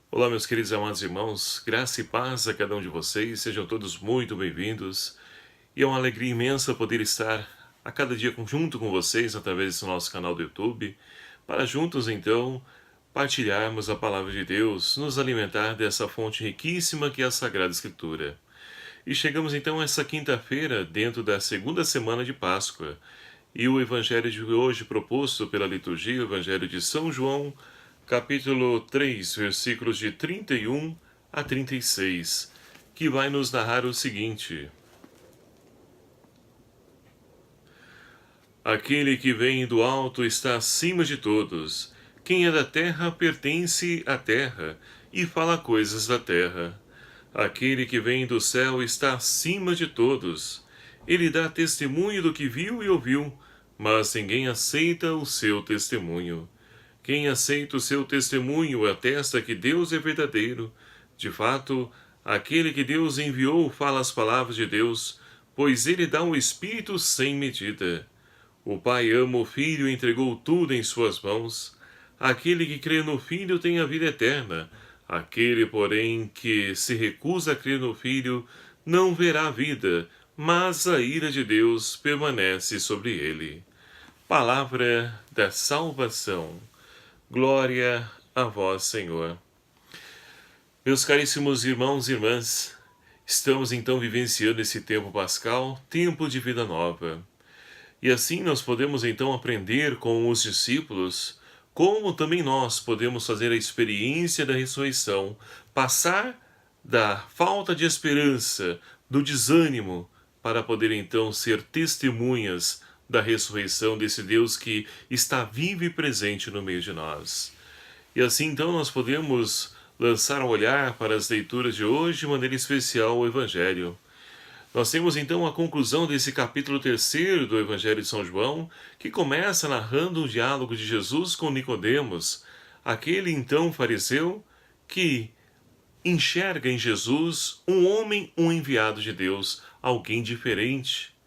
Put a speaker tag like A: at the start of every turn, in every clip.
A: Olá, meus queridos e amados irmãos, graça e paz a cada um de vocês, sejam todos muito bem-vindos. E é uma alegria imensa poder estar a cada dia junto com vocês através do nosso canal do YouTube, para juntos então partilharmos a palavra de Deus, nos alimentar dessa fonte riquíssima que é a Sagrada Escritura. E chegamos então a essa quinta-feira, dentro da segunda semana de Páscoa. E o evangelho de hoje proposto pela liturgia, o evangelho de São João, capítulo 3, versículos de 31 a 36, que vai nos narrar o seguinte: Aquele que vem do alto está acima de todos. Quem é da terra pertence à terra e fala coisas da terra. Aquele que vem do céu está acima de todos. Ele dá testemunho do que viu e ouviu, mas ninguém aceita o seu testemunho. Quem aceita o seu testemunho atesta que Deus é verdadeiro. De fato, aquele que Deus enviou fala as palavras de Deus, pois ele dá o Espírito sem medida. O Pai ama o Filho e entregou tudo em suas mãos. Aquele que crê no Filho tem a vida eterna. Aquele, porém, que se recusa a crer no Filho, não verá a vida, mas a ira de Deus permanece sobre ele. Palavra da salvação. Glória a vós, Senhor. Meus caríssimos irmãos e irmãs, estamos então vivenciando esse tempo pascal, tempo de vida nova. E assim nós podemos então aprender com os discípulos como também nós podemos fazer a experiência da ressurreição, passar da falta de esperança, do desânimo, para poder então ser testemunhas da ressurreição desse Deus que está vivo e presente no meio de nós. E assim então nós podemos lançar um olhar para as leituras de hoje, de maneira especial o Evangelho. Nós temos então a conclusão desse capítulo 3 do Evangelho de São João, que começa narrando o diálogo de Jesus com Nicodemos, aquele então fariseu que enxerga em Jesus um homem, um enviado de Deus, alguém diferente.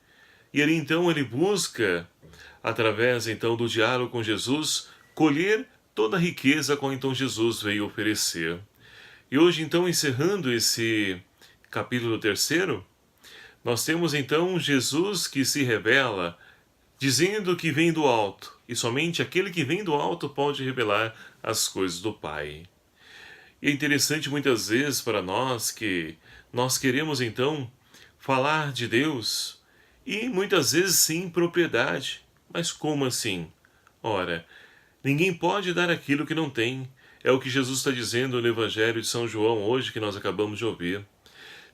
A: E ele então ele busca, através então do diálogo com Jesus, colher toda a riqueza com então Jesus veio oferecer. E hoje então, encerrando esse capítulo 3, nós temos então Jesus que se revela, dizendo que vem do alto, e somente aquele que vem do alto pode revelar as coisas do Pai. E é interessante muitas vezes para nós que nós queremos então falar de Deus, e muitas vezes sim propriedade. Mas como assim? Ora, ninguém pode dar aquilo que não tem. É o que Jesus está dizendo no Evangelho de São João hoje, que nós acabamos de ouvir.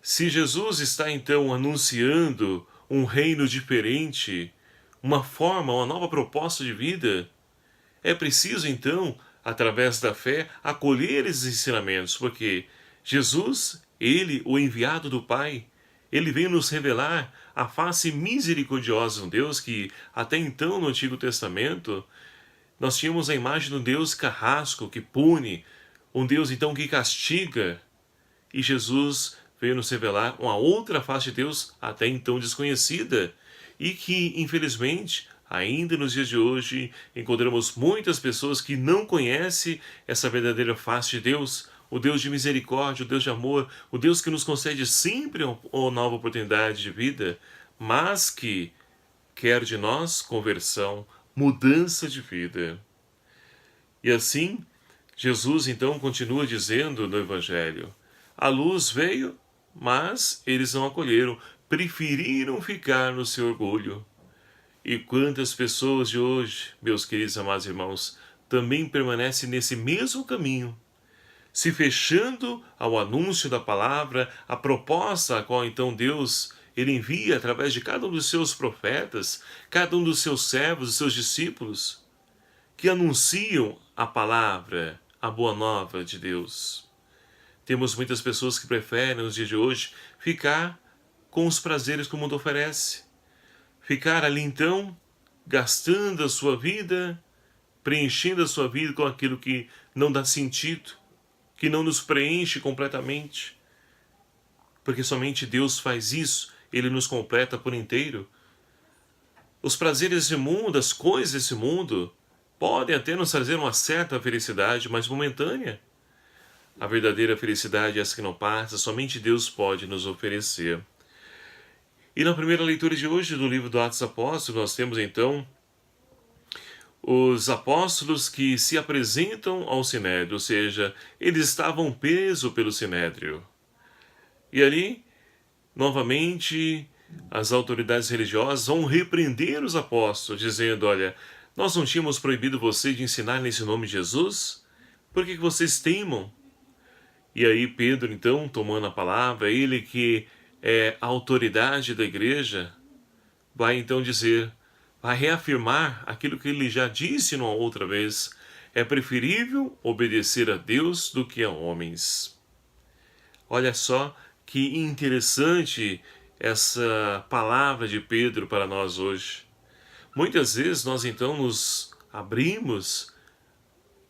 A: Se Jesus está então anunciando um reino diferente, uma forma, uma nova proposta de vida, é preciso então, através da fé, acolher esses ensinamentos, porque Jesus, ele, o enviado do Pai, ele veio nos revelar a face misericordiosa de um Deus que, até então no Antigo Testamento, nós tínhamos a imagem de um Deus carrasco, que pune, um Deus então que castiga, e Jesus veio nos revelar uma outra face de Deus até então desconhecida e que, infelizmente, ainda nos dias de hoje, encontramos muitas pessoas que não conhecem essa verdadeira face de Deus, o Deus de misericórdia, o Deus de amor, o Deus que nos concede sempre uma nova oportunidade de vida, mas que quer de nós conversão, mudança de vida. E assim, Jesus então continua dizendo no Evangelho: a luz veio, mas eles não acolheram, preferiram ficar no seu orgulho. E quantas pessoas de hoje, meus queridos amados irmãos, também permanecem nesse mesmo caminho, se fechando ao anúncio da palavra, a proposta a qual então Deus ele envia através de cada um dos seus profetas, cada um dos seus servos, dos seus discípulos, que anunciam a palavra, a boa nova de Deus. Temos muitas pessoas que preferem, nos dias de hoje, ficar com os prazeres que o mundo oferece. Ficar ali então, gastando a sua vida, preenchendo a sua vida com aquilo que não dá sentido, que não nos preenche completamente. Porque somente Deus faz isso, Ele nos completa por inteiro. Os prazeres desse mundo, as coisas desse mundo, podem até nos trazer uma certa felicidade, mas momentânea. A verdadeira felicidade é essa que não passa, somente Deus pode nos oferecer. E na primeira leitura de hoje do livro do Atos dos Apóstolos, nós temos então os apóstolos que se apresentam ao Sinédrio, ou seja, eles estavam presos pelo Sinédrio. E ali, novamente, as autoridades religiosas vão repreender os apóstolos, dizendo, olha, nós não tínhamos proibido vocês de ensinar nesse nome de Jesus? Por que vocês teimam? E aí Pedro, então, tomando a palavra, ele que é a autoridade da igreja, vai então dizer, vai reafirmar aquilo que ele já disse uma outra vez, é preferível obedecer a Deus do que a homens. Olha só que interessante essa palavra de Pedro para nós hoje. Muitas vezes nós então nos abrimos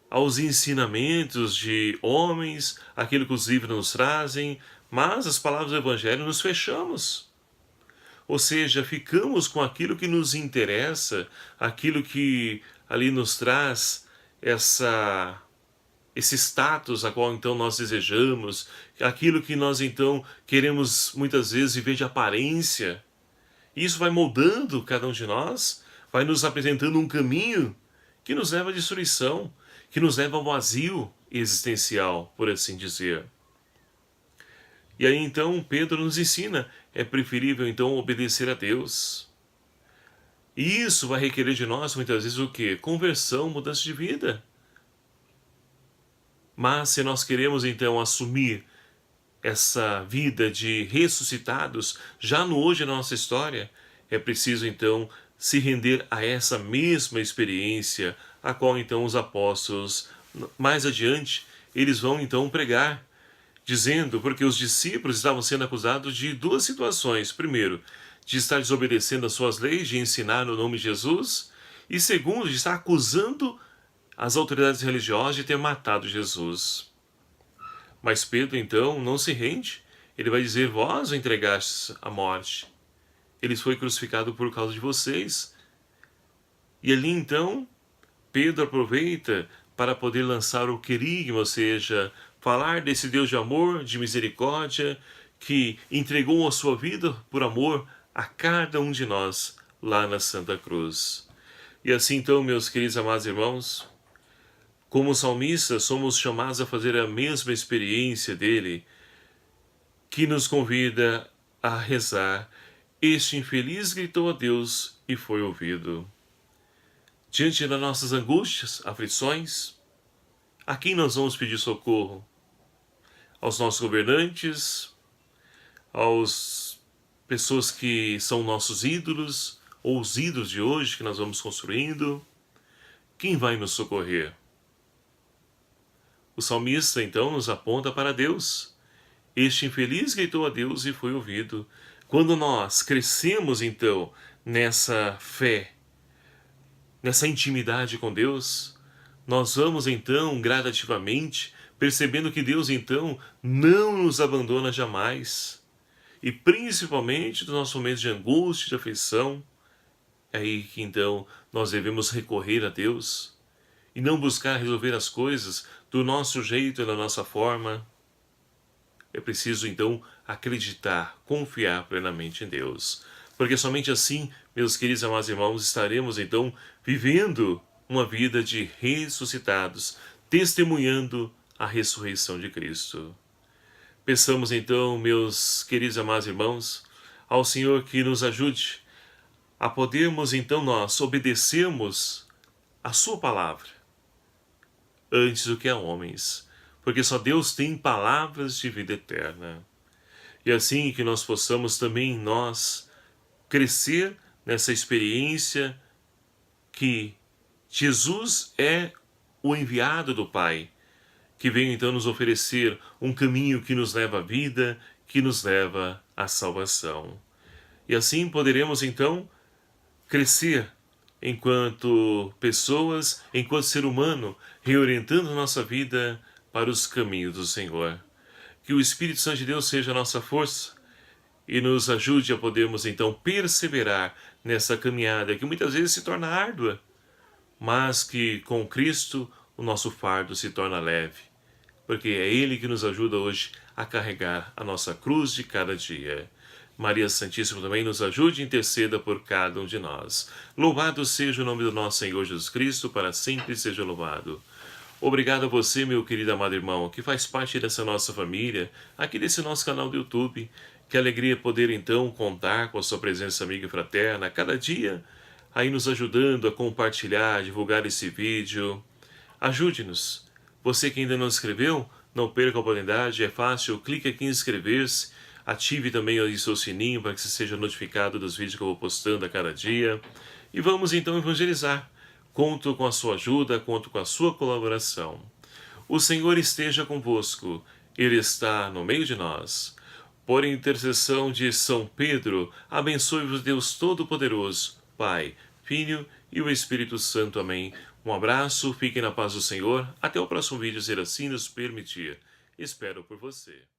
A: aos ensinamentos de homens, aquilo que os livros nos trazem, mas as palavras do Evangelho nos fechamos. Ou seja, ficamos com aquilo que nos interessa, aquilo que ali nos traz esse status a qual então nós desejamos, aquilo que nós então queremos muitas vezes viver de aparência. Isso vai moldando cada um de nós, vai nos apresentando um caminho que nos leva à destruição, que nos leva ao vazio existencial, por assim dizer. E aí então Pedro nos ensina, é preferível então obedecer a Deus. E isso vai requerer de nós muitas vezes o quê? Conversão, mudança de vida. Mas se nós queremos então assumir essa vida de ressuscitados, já no hoje da nossa história, é preciso então se render a essa mesma experiência, a qual então os apóstolos, mais adiante, eles vão então pregar, dizendo, porque os discípulos estavam sendo acusados de duas situações. Primeiro, de estar desobedecendo às suas leis, de ensinar no nome de Jesus, e segundo, de estar acusando as autoridades religiosas de ter matado Jesus. Mas Pedro, então, não se rende. Ele vai dizer, vós o entregastes à morte. Ele foi crucificado por causa de vocês. E ali, então, Pedro aproveita para poder lançar o querigma, ou seja, falar desse Deus de amor, de misericórdia, que entregou a sua vida por amor a cada um de nós lá na Santa Cruz. E assim, então, meus queridos amados irmãos, como salmistas, somos chamados a fazer a mesma experiência dele, que nos convida a rezar. Este infeliz gritou a Deus e foi ouvido. Diante das nossas angústias, aflições, a quem nós vamos pedir socorro? Aos nossos governantes? Aos pessoas que são nossos ídolos? Ou os ídolos de hoje que nós vamos construindo? Quem vai nos socorrer? O salmista, então, nos aponta para Deus. Este infeliz gritou a Deus e foi ouvido. Quando nós crescemos, então, nessa fé, nessa intimidade com Deus, nós vamos, então, gradativamente, percebendo que Deus, então, não nos abandona jamais. E, principalmente, nos nossos momentos de angústia, de aflição, é aí que, então, nós devemos recorrer a Deus e não buscar resolver as coisas do nosso jeito e da nossa forma. É preciso, então, acreditar, confiar plenamente em Deus. Porque somente assim, meus queridos e amados irmãos, estaremos, então, vivendo uma vida de ressuscitados, testemunhando a ressurreição de Cristo. Peçamos, então, meus queridos e amados irmãos, ao Senhor que nos ajude a podermos, então, nós obedecermos a sua palavra, antes do que a homens, porque só Deus tem palavras de vida eterna. E assim que nós possamos também nós crescer nessa experiência que Jesus é o enviado do Pai, que veio então nos oferecer um caminho que nos leva à vida, que nos leva à salvação. E assim poderemos então crescer enquanto pessoas, enquanto ser humano, reorientando nossa vida para os caminhos do Senhor. Que o Espírito Santo de Deus seja a nossa força e nos ajude a podermos então perseverar nessa caminhada que muitas vezes se torna árdua, mas que com Cristo o nosso fardo se torna leve. porque é Ele que nos ajuda hoje a carregar a nossa cruz de cada dia. Maria Santíssima também nos ajude e interceda por cada um de nós. Louvado seja o nome do nosso Senhor Jesus Cristo, para sempre seja louvado. Obrigado a você, meu querido amado irmão, que faz parte dessa nossa família, aqui desse nosso canal do YouTube. Que alegria poder então contar com a sua presença amiga e fraterna, cada dia aí nos ajudando a compartilhar, divulgar esse vídeo. Ajude-nos. Você que ainda não se inscreveu, não perca a oportunidade, é fácil, clique aqui em inscrever-se, ative também aí seu sininho para que você seja notificado dos vídeos que eu vou postando a cada dia. E vamos então evangelizar. Conto com a sua ajuda, conto com a sua colaboração. O Senhor esteja convosco, Ele está no meio de nós. Por intercessão de São Pedro, abençoe-vos Deus Todo-Poderoso, Pai, Filho e o Espírito Santo. Amém. Um abraço, fiquem na paz do Senhor. Até o próximo vídeo, se assim nos permitir. Espero por você.